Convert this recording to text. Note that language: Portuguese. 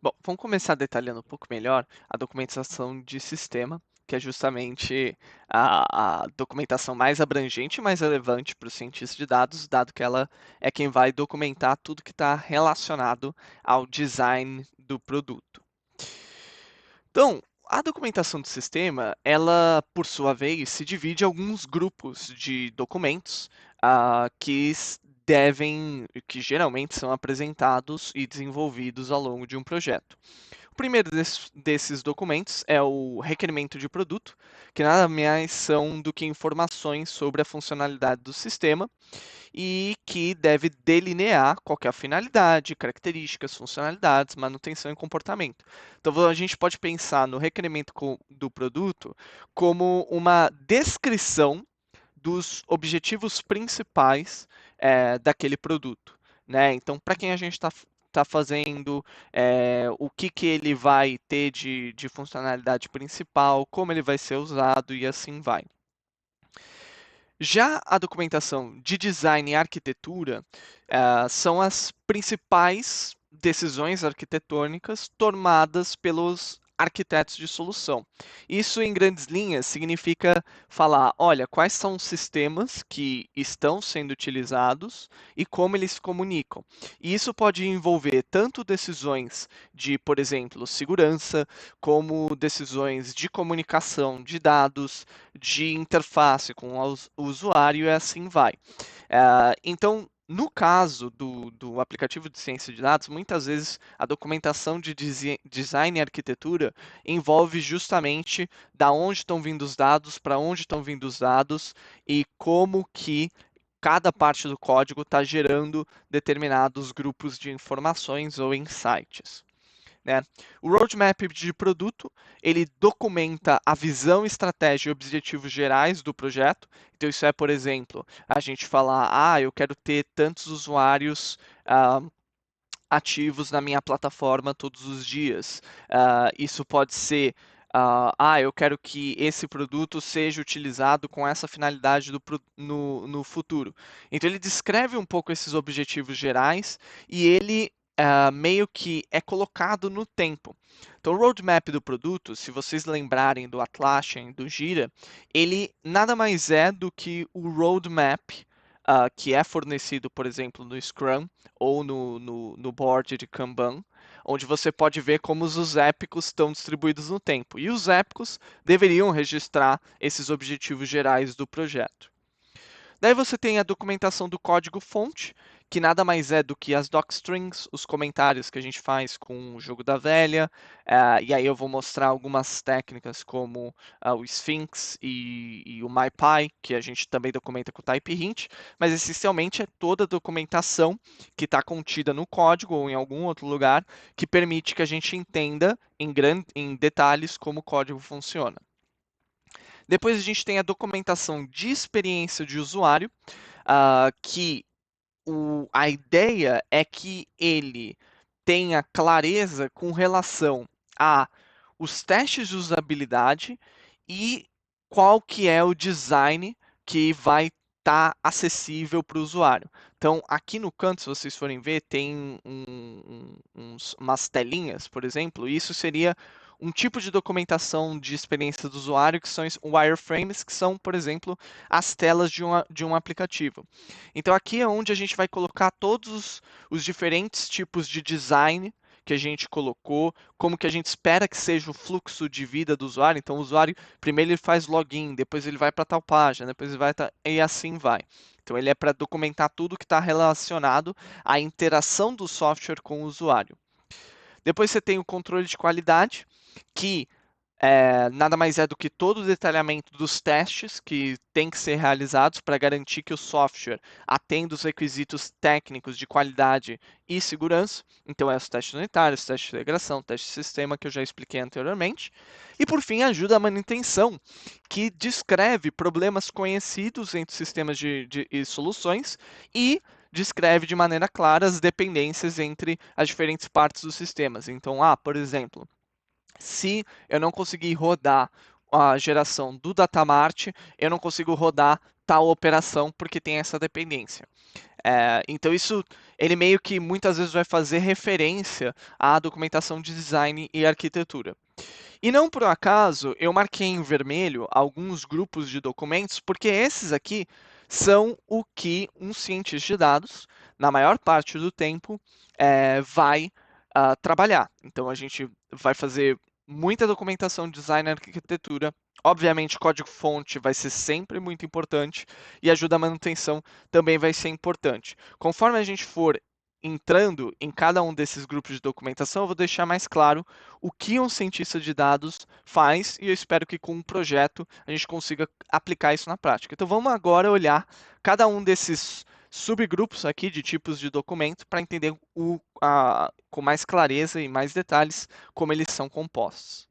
Bom, vamos começar detalhando um pouco melhor a documentação de sistema, que é justamente a documentação mais abrangente e mais relevante para o cientista de dados, dado que ela é quem vai documentar tudo que está relacionado ao design do produto. Então, a documentação do sistema, ela, por sua vez, se divide em alguns grupos de documentos que geralmente são apresentados e desenvolvidos ao longo de um projeto. O primeiro desses documentos é o requerimento de produto, que nada mais são do que informações sobre a funcionalidade do sistema e que deve delinear qual que é a finalidade, características, funcionalidades, manutenção e comportamento. Então a gente pode pensar no requerimento do produto como uma descrição dos objetivos principais daquele produto, né? Então, para quem a gente está fazendo, o que ele vai ter de funcionalidade principal, como ele vai ser usado e assim vai. Já a documentação de design e arquitetura são as principais decisões arquitetônicas tomadas pelos arquitetos de solução. Isso, em grandes linhas, significa falar, olha, quais são os sistemas que estão sendo utilizados e como eles se comunicam. E isso pode envolver tanto decisões de, por exemplo, segurança, como decisões de comunicação de dados, de interface com o usuário e assim vai. Então, no caso do aplicativo de ciência de dados, muitas vezes a documentação de design e arquitetura envolve justamente da onde estão vindo os dados, para onde estão vindo os dados e como que cada parte do código está gerando determinados grupos de informações ou insights. Né? O roadmap de produto, ele documenta a visão, estratégia e objetivos gerais do projeto. Então, isso é, por exemplo, a gente falar, eu quero ter tantos usuários ativos na minha plataforma todos os dias. Isso pode ser, eu quero que esse produto seja utilizado com essa finalidade no futuro. Então, ele descreve um pouco esses objetivos gerais e ele meio que é colocado no tempo. Então, o roadmap do produto, se vocês lembrarem do Atlassian, do Jira, ele nada mais é do que o roadmap que é fornecido, por exemplo, no Scrum ou no board de Kanban, onde você pode ver como os épicos estão distribuídos no tempo. E os épicos deveriam registrar esses objetivos gerais do projeto. Daí você tem a documentação do código-fonte, que nada mais é do que as docstrings, os comentários que a gente faz com o jogo da velha. E aí eu vou mostrar algumas técnicas como o Sphinx e o MyPy, que a gente também documenta com o TypeHint, mas essencialmente é toda a documentação que está contida no código ou em algum outro lugar que permite que a gente entenda em detalhes como o código funciona. Depois a gente tem a documentação de experiência de usuário, que a ideia é que ele tenha clareza com relação a os testes de usabilidade e qual que é o design que vai estar acessível para o usuário. Então, aqui no canto, se vocês forem ver, tem umas telinhas, por exemplo. Isso seria um tipo de documentação de experiência do usuário, que são os wireframes, que são, por exemplo, as telas de um aplicativo. Então, aqui é onde a gente vai colocar todos os diferentes tipos de design que a gente colocou, como que a gente espera que seja o fluxo de vida do usuário. Então, o usuário, primeiro ele faz login, depois ele vai para tal página, depois ele vai e assim vai. Então, ele é para documentar tudo que está relacionado à interação do software com o usuário. Depois você tem o controle de qualidade, que nada mais é do que todo o detalhamento dos testes que tem que ser realizados para garantir que o software atenda os requisitos técnicos de qualidade e segurança. Então, é os testes unitários, testes de integração, teste de sistema, que eu já expliquei anteriormente. E, por fim, ajuda a manutenção, que descreve problemas conhecidos entre sistemas e soluções e descreve de maneira clara as dependências entre as diferentes partes dos sistemas. Então, por exemplo, se eu não conseguir rodar a geração do Datamart, eu não consigo rodar tal operação porque tem essa dependência. Então isso, ele meio que muitas vezes vai fazer referência à documentação de design e arquitetura. E não por acaso eu marquei em vermelho alguns grupos de documentos, porque esses aqui são o que um cientista de dados, na maior parte do tempo, vai trabalhar. Então a gente vai fazer muita documentação de design e arquitetura. Obviamente, código-fonte vai ser sempre muito importante e ajuda a manutenção também vai ser importante. Conforme a gente for entrando em cada um desses grupos de documentação, eu vou deixar mais claro o que um cientista de dados faz e eu espero que com um projeto a gente consiga aplicar isso na prática. Então vamos agora olhar cada um desses subgrupos aqui de tipos de documento para entender com mais clareza e mais detalhes como eles são compostos.